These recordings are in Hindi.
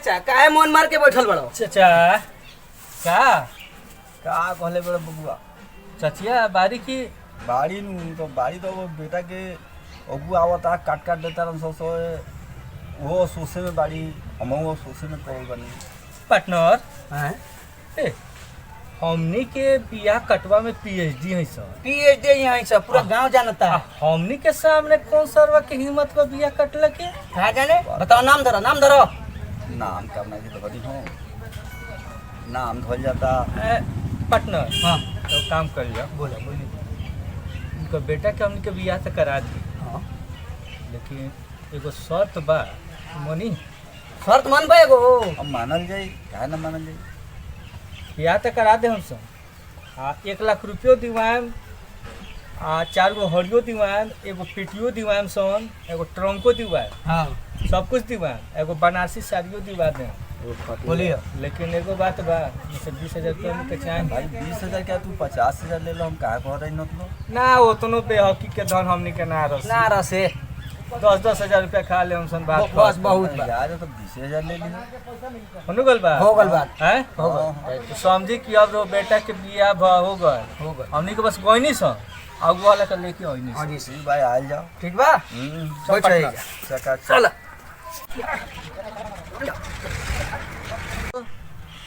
चाचा काहे मन मार के बैठल बड़ो? चाचा का कहले बड़े बबुआ चचिया बारी की बाड़ी नु तो बाड़ी तो वो बेटा के अगू आवता काट काट देता रन सो वो सोसे में बाड़ी हम वो सोसे में पड़ बनी पार्टनर हैं? ए हमनी के बियाह कटवा में पीएचडी है सर। पीएचडी यहीं से पूरा गांव जानता है। हमनी के सामने कौन सरवा के हिम्मत पर बियाह कटल के कहा जाने? बताओ नाम धरो नाम धरो। नाम करना की तो बड़ी हो नाम धोल जाता पार्टनर हाँ तो काम कर लिया बोलो बोलिए। उनका बेटा के हमनी के बियाह तो करा दी हाँ लेकिन एगो शर्त बा मनी शर्त मान पाए गो? अब मानल जाई काहे ना मानल जाई बियाह तो करा दे हम सब 1 लाख रुपयो दिवाएम 4 गो हरियो दिवाएम एगो पेटियो दिवाएम सन एगो ट्रंको दिवाएम हाँ सब कुछ दिवाएम एगो बनारसी साड़ियो दिवा दें बोलिए। लेकिन एगो बात बा जैसे 20,000 रुपया हमके चाहे भाई 20,000 क्या तू 50,000 ले लो हम काहे कह रही मतलब ना उतनो बेहकी के धन हमनी के ना रस ना रसे 10,000 रुपया खा ले हम सन बात बस बहुत बा। यार तो 20,000 ले लियो होनु गल बा हो गल बात हैं हो गल तो समझी कि अब रो बेटा के बियाह हो गए हो गल। हमनी के बस गइनी स अगुआ वाला के लेके आइनी हाँ जी जी भाई आ जाओ ठीक बा सब बैठ जाइएगा। चका चल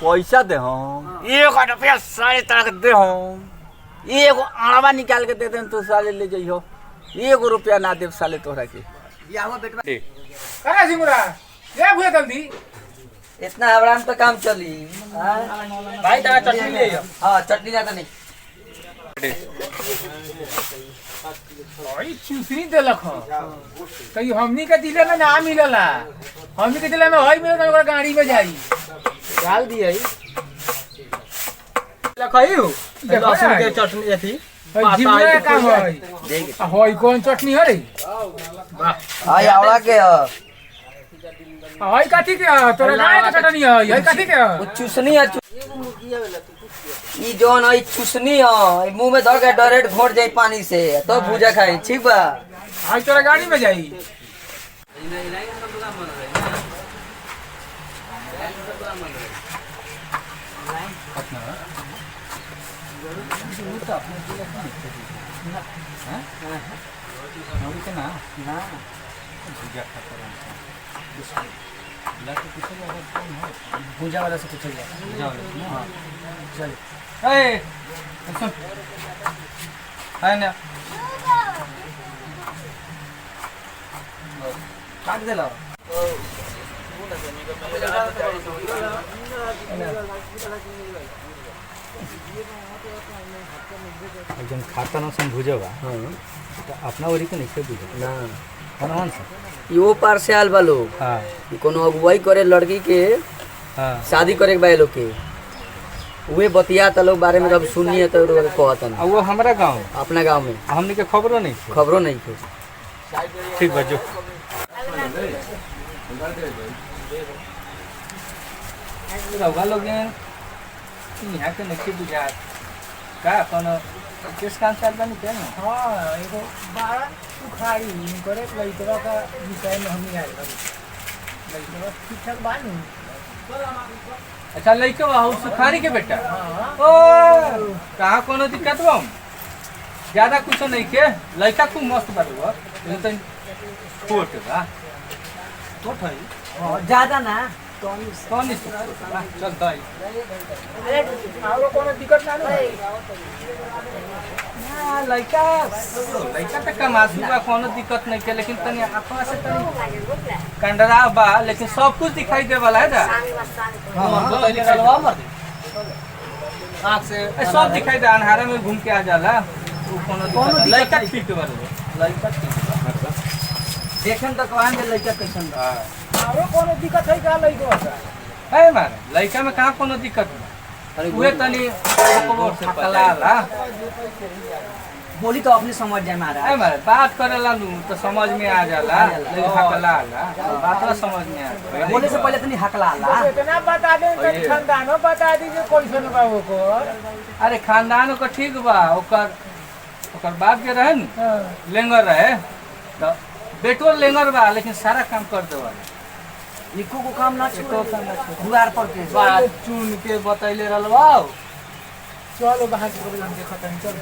पैसा दे हम 1 रुपया 3.5 दे हम एगो आड़वा निकाल के दे दे तो साले ले जइहो 1 रुपया ना देव साले तोहरा के या हो बेटवा अरे सिमुरा ये भूया जल्दी इतना आराम तो काम चली। भाई ता चटनी ले आइयो हाँ चटनी ज्यादा नहीं। ओई चूसनी देलक ह कहीं हमनी के दिले में ना मिलला हमनी के दिले में हई मिलत ओकरा गाड़ी में जाई डाल दिए लखइयो देखो लहसुन के ना। चटनी अथी जिमरा का हई हई कौन चटनी हरे हाय आवड़ा के हई काठी के ह? तोरा गाय के चटनी हई हई काठी के ह? वो चूसनी है ई जोन है चूसनी है मुंह में धर के डायरेक्ट घोट जाई पानी से तो भूजा खाई ठीक बा। हई तोरा गाड़ी में जाई भूजा वाला से पूछल जा। हाँ चल ए सुन है ना काट दे लो। एकदम खाता न सम भुजवा हाँ तो अपना ओरी के नहीं बुझे ना कौन सा यो पार से आल बा लोग हां कि कोनो अगुवाई करे लड़की के हां शादी करे के बा लोग के उहे बतिया त लोग बारे में जब सुनिए तो कहतन वो हमारा गांव अपना गांव में हमने के खबरों नहीं खबरों नहीं थे। ठीक बा जो रउआ लोग यहाँ के नहीं बुझा का कोनो किस काम चल बनी के ना हां एगो बाड़ा सुखाड़ी करे लइकवा का विषय में हम आए लइकवा ठीक ठाक बानी अच्छा लइके बा सुखारी के बेटा हां ओ कहाँ कोनो दिक्कत बा ज्यादा कुछ नहीं के लइका खूब मस्त बाटू ये तो छोट बा छोट है ज्यादा ना कौन चलता है और कोनो दिक्कत ना है लइका लइका तो कमासू बा कोनो दिक्कत नहीं के लेकिन तनी आंखवा से तनी कंडरा बा लेकिन सब कुछ दिखाई दे वाला है ना हां निकलवा मर आँख से सब दिखाई दे अनहारे में घूम के आ जाला कोनो लइका ठीक बा लइका ठीक देखन तो कहन दे लइका कैसन बा। और कोनो दिक्कत है का लइकवा का है मारे लइका में कहाँ कोनो दिक्कत बा उहे तनी ओकरो से पलाला बोली तो अपने समझ जाए महाराज। है मारे बात करेला नु तो समझ में आ जाला लेकिन हकलाला बात ना समझ में आ जाला बोले से पहले तनी हकला ला। इतना बता दे कि खानदानो बता दीजिए कैसन बा वो अरे खानदान को ठीक बा ओकर बाप के रहे न लेंगर रहे तो बेटो लेंगर बा लेकिन सारा काम कर देवा एको को काम ना एको काम ना छोड़। दुआर पर के बात चुन के बतैले रहलवाओ। चलो बाहर से बोले हम देखत हन चल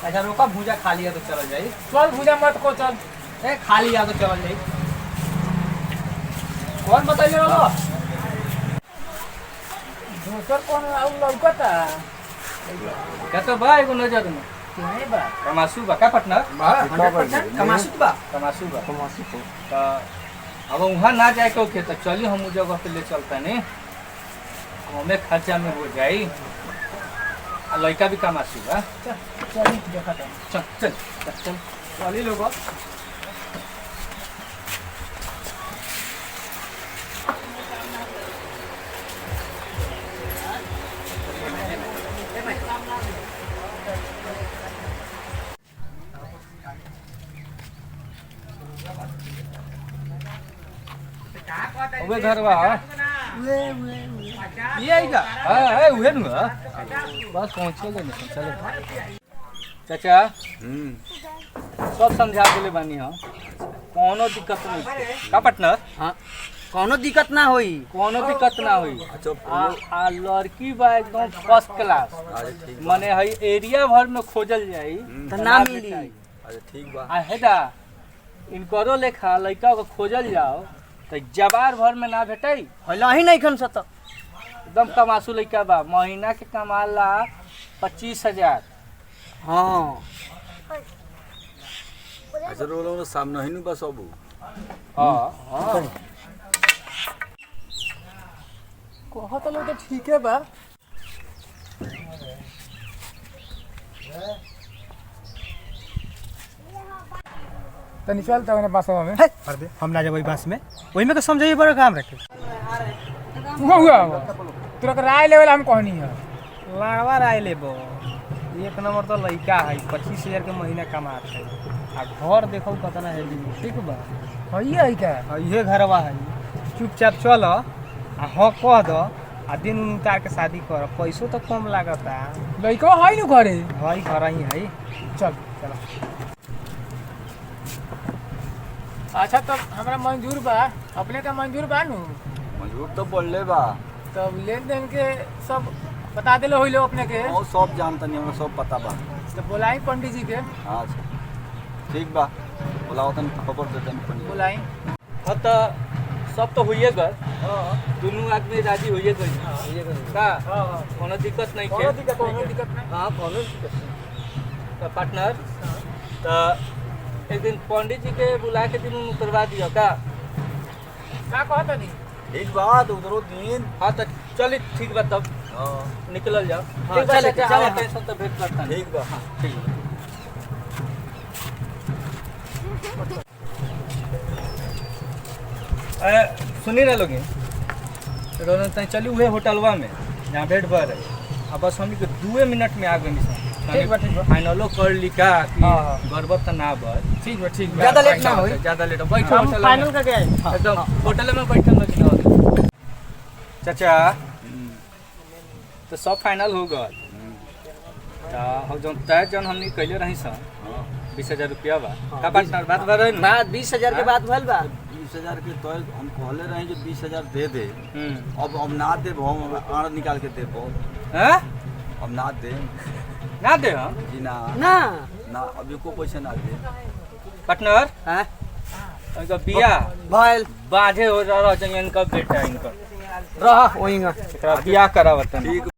अच्छा रोका भूजा खा लिया तो चल जाई। चल भुजा मत को चल ए खा लिया तो चल जाई। कौन बतैले रहलो? दोसर कौन आउ लौकता क्या तो बा एगो नजर में केने बा कमासू बा का पटना 100% कमासुत बा। कमासू बा तो अब वहाँ ना जाए के ओके तो चलिए हम उ जगह पे ले चलता नहीं हमें खर्चा में हो जाई आ लड़का भी कमासू बा। चल देखत हन चल चल चल चल चली लोग उहे घर बा ये आइगा हां उहे न बस पहुंचे गए नहीं चलो चाचा सब समझा देले बानी हम कोनो दिक्कत नहीं का पार्टनर। हां कोनो दिक्कत ना होई। कोनो दिक्कत ना होई। आ लड़की बा एकदम फर्स्ट क्लास माने हई एरिया भर में खोजल जाई त ना मिली। अरे ठीक बा। आ हेदा इनकरो लेखा लड़का को खोजल जाओ तो जबार भर में ना भेटई। होला ही नहीं खन सत एकदम कमासू लड़का बा महीना के कमाला 25,000। हां अच्छा रोलो सामने ही नु बस अब। हां कहत लो तो ठीक है बा तनी चल त ओने बसवा में कर दे हम ना जबै बस में ओही में के समझाइए बड़ा काम रखे हुआ तोरा के राय लेवल हम कहनी है लावा राय लेबो एक नंबर तो लड़का है 25,000 के महीना कमात है आ घर देखो कितना है ठीक बा हई है का ये घरवा है चुपचाप चल आ हाँ कह दो आ दिन उतार के शादी कर पैसो तो कम लागता लइका है नु घरे भाई घर ही है। चल चल अच्छा तब हमरा मंजूर बा अपने का मंजूर बा नु मंजूर तो बोलले बा तब लेन देन के सब बता देले होइलो अपने के और सब जानता नहीं हमरा सब पता बा। तो बोलाई पंडित जी के अच्छा ठीक बा बुलाओ तन खबर दे तन पंडित। बोलाई हाँ तो सब तो हुई गए दोनों आदमी राजी हुई गए का कोनो दिक्कत नहीं कोनो दिक्कत नहीं हाँ कोनो दिक्कत नहीं। तो पार्टनर तो एक दिन पंडित जी के बुला के दिन उतरवा दियो का कहता नहीं ठीक बा तो उधरो दिन। हाँ तो चलिए ठीक बा तब निकल जाओ। हाँ, चले, चले, टेंशन तो भेंट करता नहीं। ठीक बा। हाँ ठीक है। सुनी ना लोगे तो चलिए हुए होटलवा में जहाँ बेड पर है अब बस हम 2 मिनट में आ गए ठीक बा फाइनलो कर ली का कि हाँ। गड़बड़ तो ना बस ठीक बा ज्यादा लेट ना होई। ज्यादा लेट बैठो हम होटल फाइनल करके आए एकदम होटल में बैठल लगी चाचा तो सब फाइनल हो गए तो जो तय जन हमने कैले रही सन 20,000 रुपया बा का पार्टनर बात बारे ना बात 20,000 के बात भइल बा। 20,000 के तो हम कहले रहे जो 20,000 दे दे। अब ना दे हम आड़ निकाल के देबो। हैं अब ना दे ना दे हम जी ना ना ना अभी को पैसा ना दे। पार्टनर हां इनका बिया भइल बांधे हो रहा इनका बेटा इनका रह ओइंगा बिया करावतन ठीक